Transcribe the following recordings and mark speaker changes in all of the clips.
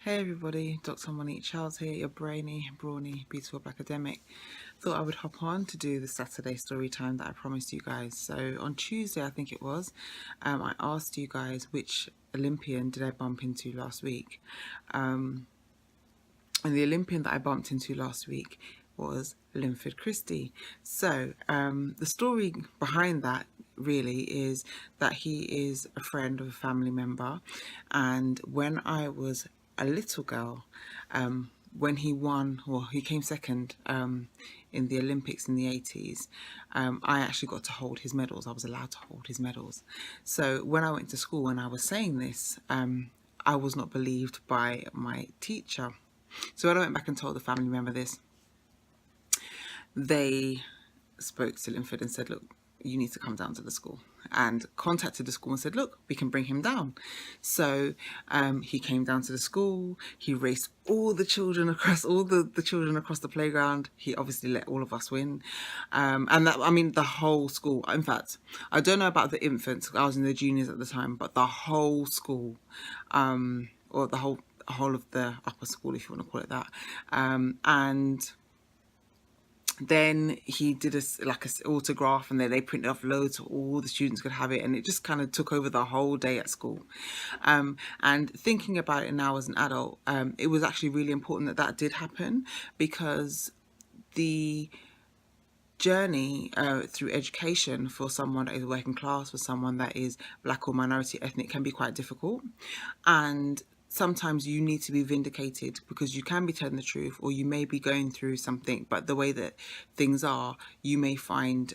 Speaker 1: Hey everybody, Dr. Monique Charles here, your brainy, brawny, beautiful academic. Thought I would hop on to do the Saturday story time that I promised you guys. So on Tuesday, I think it was, I asked you guys which Olympian did I bump into last week. And the Olympian that I bumped into last week was Linford Christie. So the story behind that really is that he is a friend of a family member, and when I was a little girl, when he won, well, he came second in the Olympics in the 80s, I actually got to hold his medals. I was allowed to hold his medals. So when I went to school and I was saying this, I was not believed by my teacher. So when I went back and told the family member this, they spoke to Linford and said, look, you need to come down to the school, and contacted the school and said, look, we can bring him down. So he came down to the school. He raced all the children across, all the children across the playground. He obviously let all of us win. And that, I mean, the whole school. In fact, I don't know about the infants. I was in the juniors at the time, but the whole school, or the whole of the upper school, if you want to call it that. And then he did a autograph, and then they printed off loads so all the students could have it, and it just kind of took over the whole day at school. And thinking about it now as an adult, it was actually really important that that did happen, because the journey through education for someone that is working class, for someone that is black or minority ethnic, can be quite difficult. And sometimes you need to be vindicated, because you can be telling the truth, or you may be going through something, but the way that things are, you may find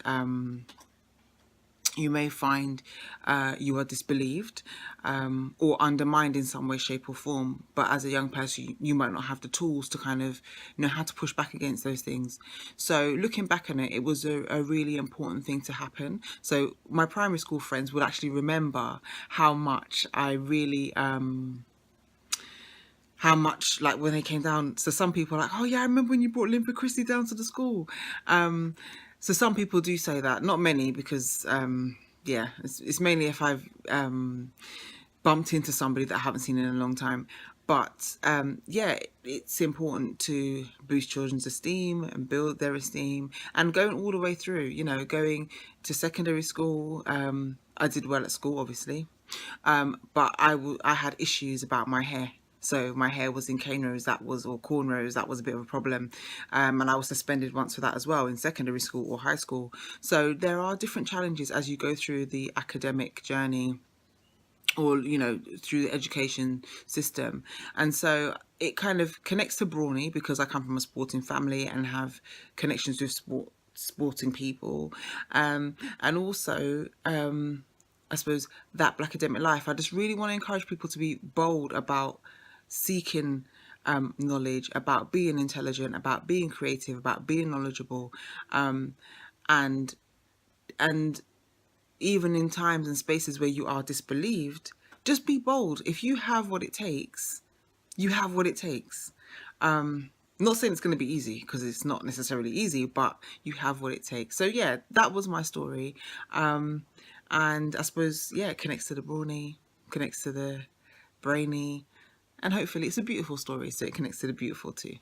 Speaker 1: you are disbelieved, or undermined in some way, shape or form. But as a young person, you might not have the tools to kind of know how to push back against those things. So looking back on it, it was a really important thing to happen. So my primary school friends would actually remember how much I really like when they came down. So some people are like, oh yeah, I remember when you brought Linford Christie down to the school. So some people do say that, not many, because yeah, it's mainly if I've bumped into somebody that I haven't seen in a long time. But yeah, it's important to boost children's esteem and build their esteem, and going all the way through, going to secondary school. I did well at school, obviously, but I had issues about my hair. So my hair was in cane rows, or cornrows, that was a bit of a problem. And I was suspended once for that as well, in secondary school or high school. So there are different challenges as you go through the academic journey, or through the education system. And so it kind of connects to Brawny, because I come from a sporting family and have connections with sporting people, and also I suppose that black academic life. I just really want to encourage people to be bold about seeking knowledge, about being intelligent, about being creative, about being knowledgeable, and even in times and spaces where you are disbelieved, just be bold. If you have what it takes, you have what it takes. Not saying it's going to be easy, because it's not necessarily easy, but you have what it takes. So yeah, that was my story. And I suppose, yeah, it connects to the brawny, connects to the brainy, and hopefully it's a beautiful story, so it connects to the beautiful too.